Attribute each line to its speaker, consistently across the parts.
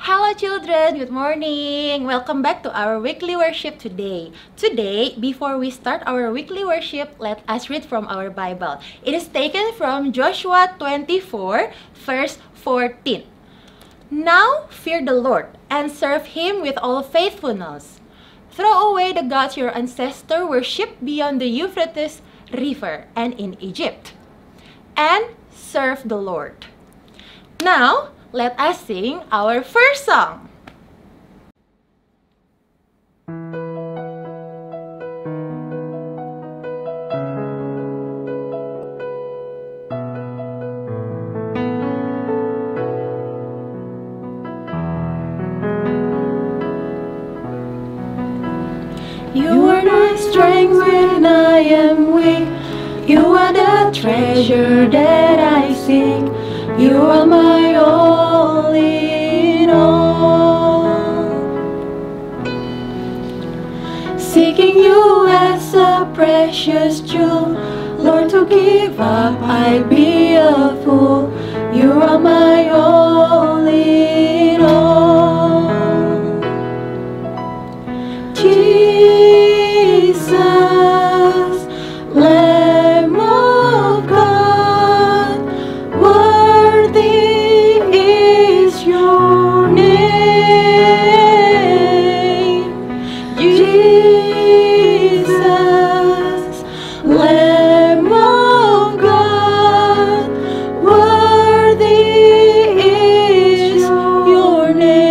Speaker 1: Hello children, good morning. Welcome back to our weekly worship today. Today, before we start our weekly worship, let us read from our Bible. It is taken from Joshua 24, verse 14. Now fear the Lord and serve Him with all faithfulness. Throw away the gods your ancestors worshipped beyond the Euphrates River and in Egypt, and serve the Lord. Now, let us sing our first song. You are my strength when I am weak. You are the treasure that I seek. You are my all in all. Seeking you as a precious jewel, Lord, to give up I'd be a fool. You are my all in all. Jesus, Lamb of God, worthy is your name. Jesus, Lamb of God, worthy is your name.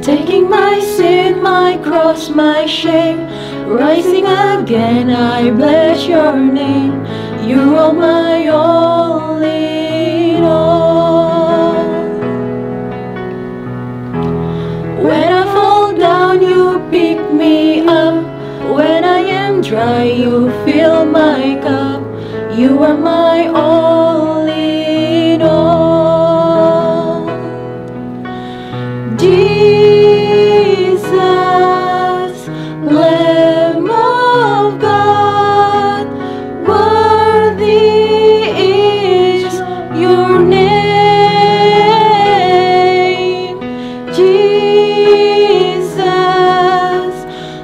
Speaker 1: Taking my sin, my cross, my shame, rising again, I bless your name. You are my all in all. When I fall down, you pick me up. When I am dry, you fill my cup. You are my all in all. Jesus, Lamb of God, worthy is your name. Jesus,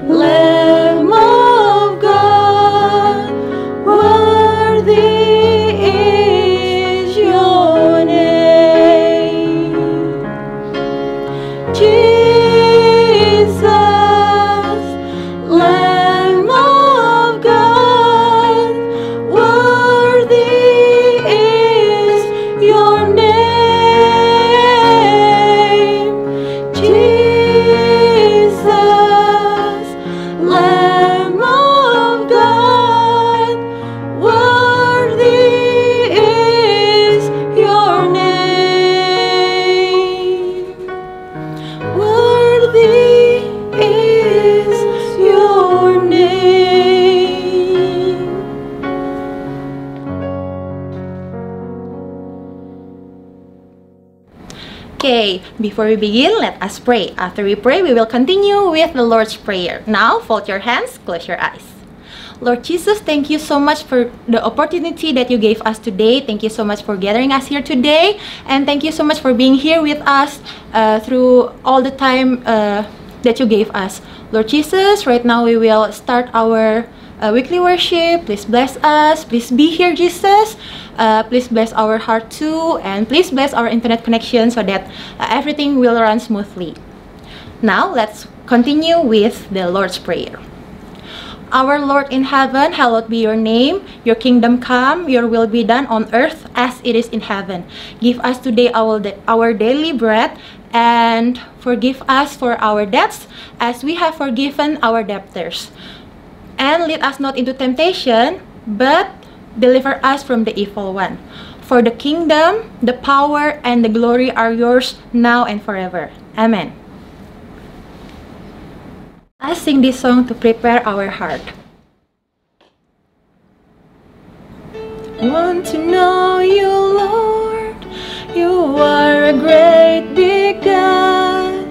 Speaker 1: Lamb of God, worthy is your name. Jesus, Lamb of God, worthy is your name. Jesus, Lamb of God, worthy is your name. Worthy is your name. Okay, before we begin, let us pray. After we pray, we will continue with the Lord's Prayer. Now, fold your hands, close your eyes. Lord Jesus, thank you so much for the opportunity that you gave us today. Thank you so much for gathering us here today. And thank you so much for being here with us through all the time that you gave us. Lord Jesus, right now we will start our weekly worship. Please bless us. Please be here, Jesus. Please bless our heart too. And please bless our internet connection so that everything will run smoothly. Now, let's continue with the Lord's Prayer. Our Lord in heaven, hallowed be your name. Your kingdom come, your will be done on earth as it is in heaven. Give us today our daily bread, and forgive us for our debts as we have forgiven our debtors. And lead us not into temptation, but deliver us from the evil one. For the kingdom, the power, and the glory are yours now and forever. Amen. Let's sing this song to prepare our heart. Want to know you, Lord. You are a great big God.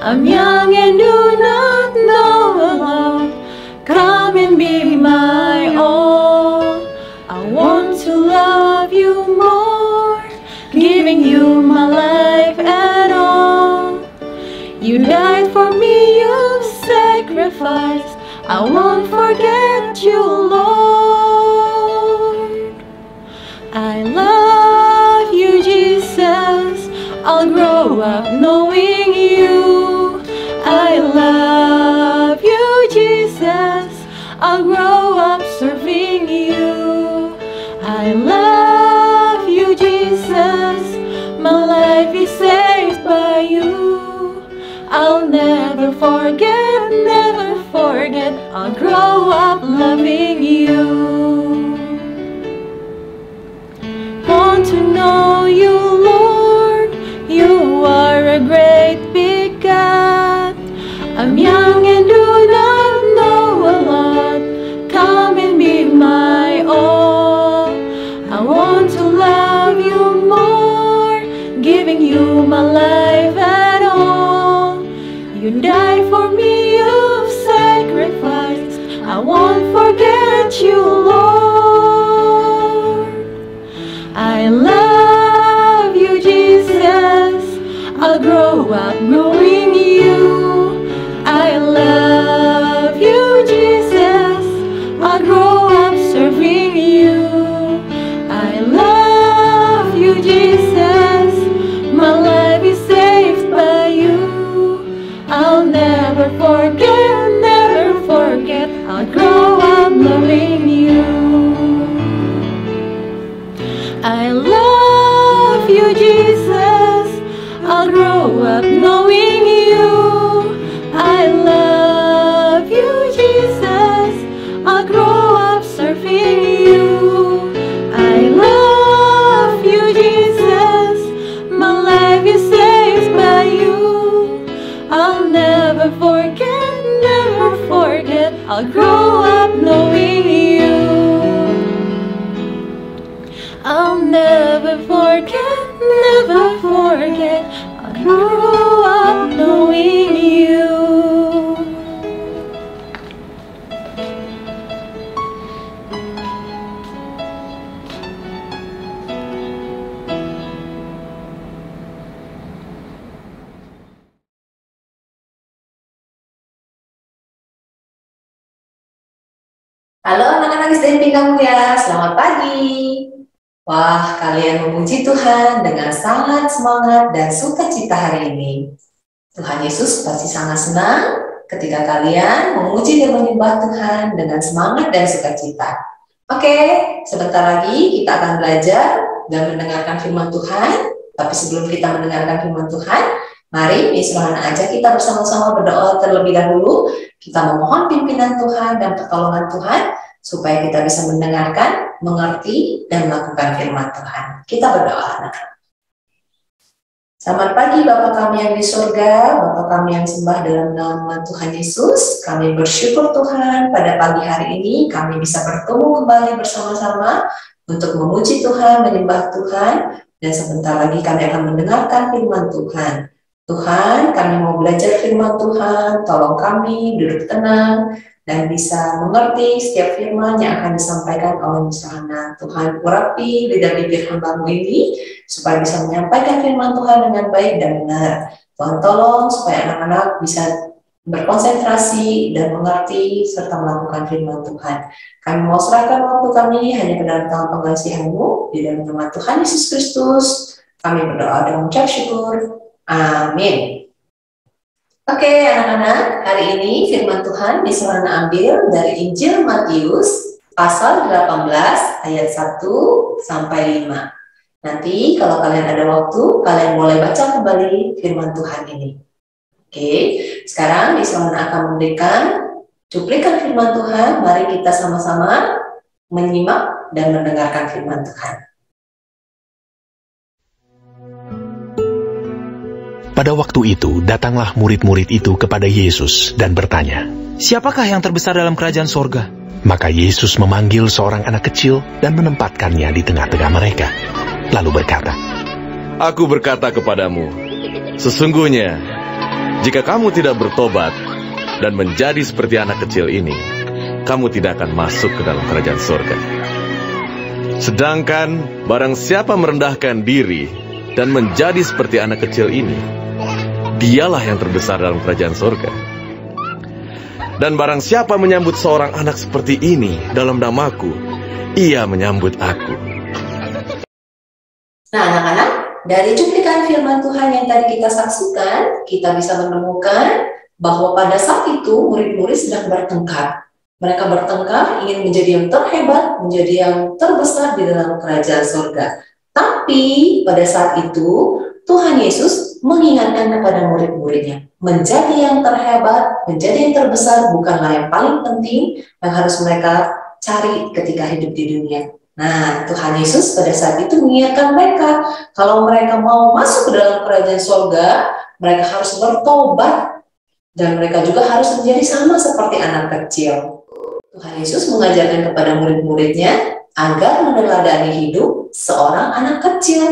Speaker 1: I'm young and do not know a lot. Come and be my all. I want to love you more, giving you my life and all. You died for me, you sacrificed. I won't forget you, Lord. I love you, Jesus. I'll grow up knowing you. I love you, Jesus. I'll grow up serving you. I love you, Jesus. My life is saved by you. I'll never forget, never forget. I'll grow up loving you. Want to know you, Lord. You are a great big God. I'm young and do not know a lot. Come and be my all. I want to love you more, giving you my life and all. You died for me, you've sacrificed. I won't forget you, Lord. I love you, Jesus. I'll grow up knowing you. I love you, Jesus. I'll grow up serving you. I love you, Jesus. My life is saved by you. I'll never forget, never forget. I'll grow up loving you. I love you, Jesus. I'll grow up knowing you. I love you, Jesus. I'll grow up serving you. I love you, Jesus. My life is saved by you. I'll never forget, never forget. I'll grow up knowing you. I'll never forget, never forget. I'll grow up knowing you.
Speaker 2: Halo anak-anak SDN Pinggang Mulia, selamat pagi. Wah, kalian memuji Tuhan dengan sangat semangat dan sukacita hari ini. Tuhan Yesus pasti sangat senang ketika kalian memuji dan menyembah Tuhan dengan semangat dan sukacita. Oke, sebentar lagi kita akan belajar dan mendengarkan firman Tuhan. Tapi sebelum kita mendengarkan firman Tuhan, mari Miss Rohana ajak kita bersama-sama berdoa terlebih dahulu. Kita memohon pimpinan Tuhan dan pertolongan Tuhan supaya kita bisa mendengarkan, mengerti, dan melakukan firman Tuhan. Kita berdoa, anak-anak. Selamat pagi Bapa kami yang di surga, Bapa kami yang sembah dalam nama Tuhan Yesus. Kami bersyukur Tuhan pada pagi hari ini kami bisa bertemu kembali bersama-sama untuk memuji Tuhan, menyembah Tuhan, dan sebentar lagi kami akan mendengarkan firman Tuhan. Tuhan, kami mau belajar firman Tuhan, tolong kami duduk tenang dan bisa mengerti setiap firman yang akan disampaikan oleh Miss Rohana. Tuhan, urapi lidah bibir hamba-Mu ini supaya bisa menyampaikan firman Tuhan dengan baik dan benar. Tuhan tolong supaya anak-anak bisa berkonsentrasi dan mengerti serta melakukan firman Tuhan. Kami mau serahkan waktu kami hanya ke dalam tangan pengasihan-Mu di dalam nama Tuhan Yesus Kristus. Kami berdoa dan mengucap syukur. Amin. Oke, anak-anak, hari ini firman Tuhan Miss Rohana ambil dari Injil Matius pasal 18 ayat 1 sampai 5. Nanti kalau kalian ada waktu, kalian boleh baca kembali firman Tuhan ini. Oke, sekarang Miss Rohana akan memberikan cuplikan firman Tuhan. Mari kita sama-sama menyimak dan mendengarkan firman Tuhan.
Speaker 3: Pada waktu itu, datanglah murid-murid itu kepada Yesus dan bertanya,
Speaker 4: "Siapakah yang terbesar dalam kerajaan sorga?"
Speaker 3: Maka Yesus memanggil seorang anak kecil dan menempatkannya di tengah-tengah mereka. Lalu berkata,
Speaker 5: "Aku berkata kepadamu, sesungguhnya, Jika kamu tidak bertobat dan menjadi seperti anak kecil ini, kamu tidak akan masuk ke dalam kerajaan surga. Sedangkan barang siapa merendahkan diri dan menjadi seperti anak kecil ini, dialah yang terbesar dalam kerajaan surga. Dan barang siapa menyambut seorang anak seperti ini dalam namaku, ia menyambut aku.
Speaker 2: Nah, anak-anak, dari cuplikan firman Tuhan yang tadi kita saksikan, kita bisa menemukan bahwa pada saat itu murid-murid sedang bertengkar. Mereka bertengkar ingin menjadi yang terhebat, menjadi yang terbesar di dalam kerajaan surga. Tapi pada saat itu Tuhan Yesus mengingatkan kepada murid-muridnya, menjadi yang terhebat, menjadi yang terbesar bukanlah yang paling penting yang harus mereka cari ketika hidup di dunia. Nah, Tuhan Yesus pada saat itu mengingatkan mereka, kalau mereka mau masuk ke dalam kerajaan surga, mereka harus bertobat dan mereka juga harus menjadi sama seperti anak kecil. Tuhan Yesus mengajarkan kepada murid-muridnya agar meneladani hidup seorang anak kecil.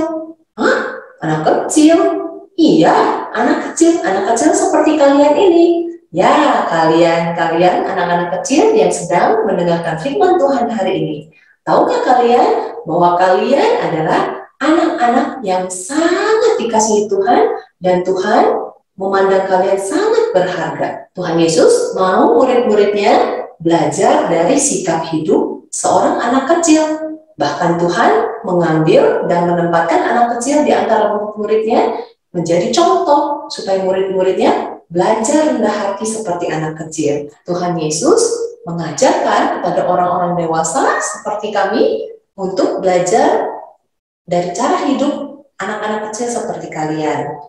Speaker 2: Hah? Anak kecil? Iya, anak kecil. Anak kecil seperti kalian ini. Ya, kalian anak-anak kecil yang sedang mendengarkan firman Tuhan hari ini. Tahukah kalian bahwa kalian adalah anak-anak yang sangat dikasihi Tuhan dan Tuhan memandang kalian sangat berharga. Tuhan Yesus mau murid-muridnya belajar dari sikap hidup seorang anak kecil. Bahkan Tuhan mengambil dan menempatkan anak kecil di antara murid-muridnya menjadi contoh supaya murid-muridnya belajar rendah hati seperti anak kecil. Tuhan Yesus mengajarkan kepada orang-orang dewasa seperti kami untuk belajar dari cara hidup anak-anak kecil seperti kalian.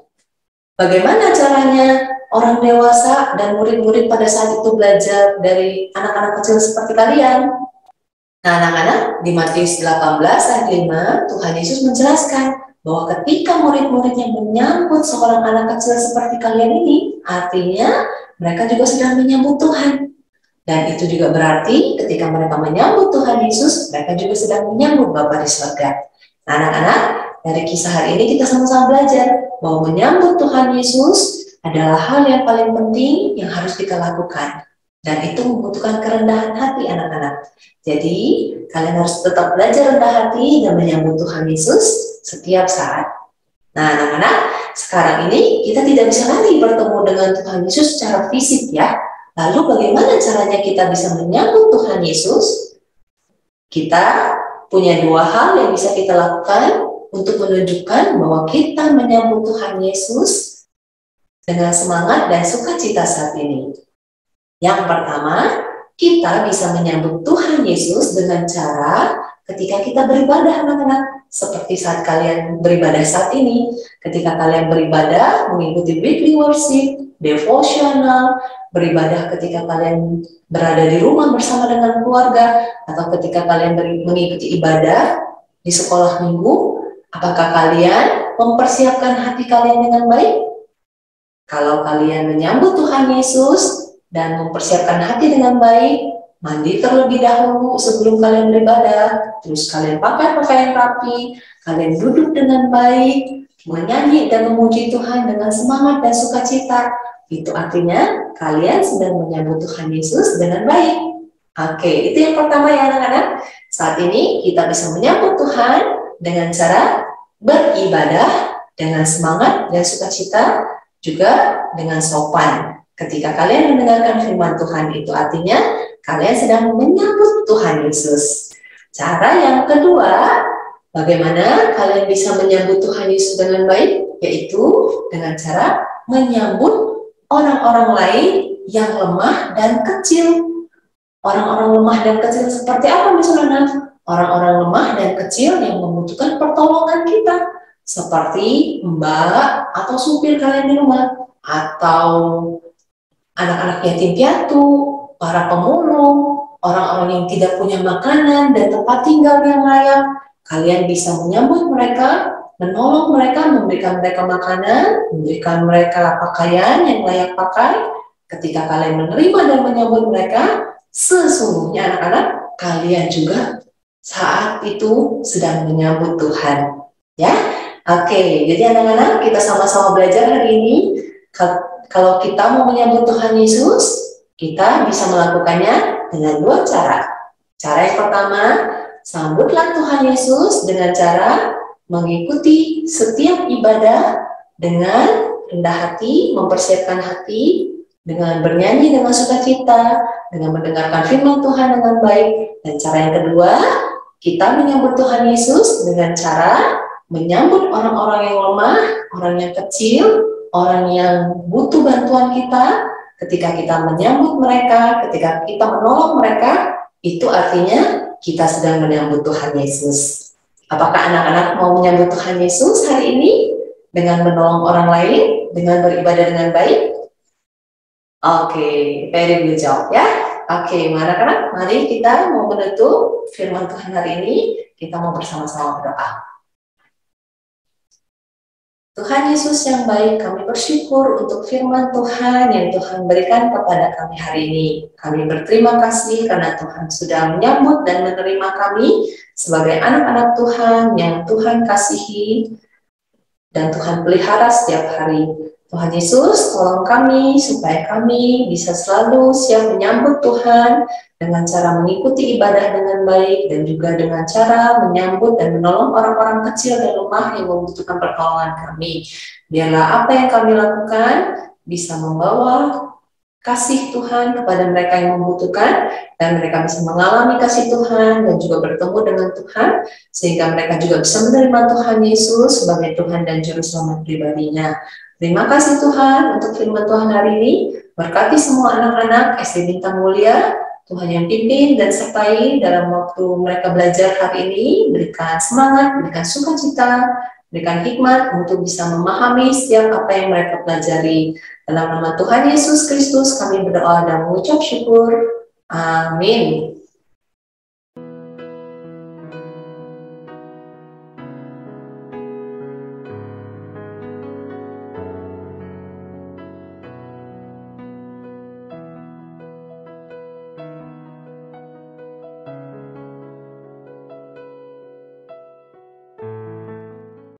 Speaker 2: Bagaimana caranya orang dewasa dan murid-murid pada saat itu belajar dari anak-anak kecil seperti kalian? Nah, anak-anak, di Matius 18 ayat 5, Tuhan Yesus menjelaskan bahwa ketika murid-muridnya menyambut seorang anak kecil seperti kalian ini, artinya mereka juga sedang menyambut Tuhan. Dan itu juga berarti ketika mereka menyambut Tuhan Yesus, mereka juga sedang menyambut Bapa di surga. Nah, anak-anak, dari kisah hari ini kita sama-sama belajar bahwa menyambut Tuhan Yesus adalah hal yang paling penting yang harus kita lakukan. Dan itu membutuhkan kerendahan hati anak-anak. Jadi, kalian harus tetap belajar rendah hati dan menyambut Tuhan Yesus setiap saat. Nah, anak-anak, sekarang ini kita tidak bisa lagi bertemu dengan Tuhan Yesus secara fisik ya. Lalu bagaimana caranya kita bisa menyambut Tuhan Yesus? Kita punya dua hal yang bisa kita lakukan untuk menunjukkan bahwa kita menyambut Tuhan Yesus dengan semangat dan sukacita saat ini. Yang pertama, kita bisa menyambut Tuhan Yesus dengan cara ketika kita beribadah, anak-anak. Seperti saat kalian beribadah saat ini. Ketika kalian beribadah, mengikuti weekly worship, devotional, beribadah ketika kalian berada di rumah bersama dengan keluarga, atau ketika kalian mengikuti ibadah di sekolah minggu, apakah kalian mempersiapkan hati kalian dengan baik? Kalau kalian menyambut Tuhan Yesus dan mempersiapkan hati dengan baik, mandi terlebih dahulu sebelum kalian beribadah, terus kalian pakai pakaian rapi, kalian duduk dengan baik, menyanyi dan memuji Tuhan dengan semangat dan sukacita. Itu artinya kalian sedang menyambut Tuhan Yesus dengan baik. Oke, itu yang pertama ya anak-anak. Saat ini kita bisa menyambut Tuhan dengan cara beribadah dengan semangat dan sukacita, juga dengan sopan. Ketika kalian mendengarkan firman Tuhan, itu artinya kalian sedang menyambut Tuhan Yesus. Cara yang kedua, bagaimana kalian bisa menyambut Tuhan Yesus dengan baik? Yaitu dengan cara menyambut orang-orang lain yang lemah dan kecil. Orang-orang lemah dan kecil seperti apa misalnya? Orang-orang lemah dan kecil yang membutuhkan pertolongan kita. Seperti mbak atau supir kalian di rumah. Atau anak-anak yatim piatu, para pemulung, orang-orang yang tidak punya makanan dan tempat tinggal yang layak. Kalian bisa menyambut mereka, menolong mereka, memberikan mereka makanan, memberikan mereka pakaian yang layak pakai. Ketika kalian menerima dan menyambut mereka, sesungguhnya anak-anak, kalian juga saat itu sedang menyambut Tuhan. Ya, oke. Jadi anak-anak, kita sama-sama belajar hari ini. Kalau kita mau menyambut Tuhan Yesus, kita bisa melakukannya dengan dua cara. Cara yang pertama, sambutlah Tuhan Yesus dengan cara mengikuti setiap ibadah dengan rendah hati, mempersiapkan hati, dengan bernyanyi dengan sukacita, dengan mendengarkan firman Tuhan dengan baik. Dan cara yang kedua, kita menyambut Tuhan Yesus dengan cara menyambut orang-orang yang lemah, orang yang kecil, orang yang butuh bantuan kita. Ketika kita menyambut mereka, ketika kita menolong mereka, itu artinya kita sedang menyambut Tuhan Yesus. Apakah anak-anak mau menyambut Tuhan Yesus hari ini dengan menolong orang lain, dengan beribadah dengan baik? Oke, very good job ya. Oke, anak-anak, mari kita mau menutup firman Tuhan hari ini. Kita mau bersama-sama berdoa. Tuhan Yesus yang baik, kami bersyukur untuk firman Tuhan yang Tuhan berikan kepada kami hari ini. Kami berterima kasih karena Tuhan sudah menyambut dan menerima kami sebagai anak-anak Tuhan yang Tuhan kasihi dan Tuhan pelihara setiap hari. Tuhan Yesus, tolong kami supaya kami bisa selalu siap menyambut Tuhan dengan cara mengikuti ibadah dengan baik dan juga dengan cara menyambut dan menolong orang-orang kecil dan lemah yang membutuhkan pertolongan kami. Biarlah apa yang kami lakukan bisa membawa kasih Tuhan kepada mereka yang membutuhkan dan mereka bisa mengalami kasih Tuhan dan juga bertemu dengan Tuhan sehingga mereka juga bisa menerima Tuhan Yesus sebagai Tuhan dan Juru Selamat pribadinya. Terima kasih Tuhan untuk firman Tuhan hari ini. Berkati semua anak-anak SD Bintang Mulia, Tuhan yang pimpin dan sertai dalam waktu mereka belajar hari ini. Berikan semangat, berikan sukacita, berikan hikmat untuk bisa memahami setiap apa yang mereka pelajari. Dalam nama Tuhan Yesus Kristus kami berdoa dan mengucap syukur. Amin.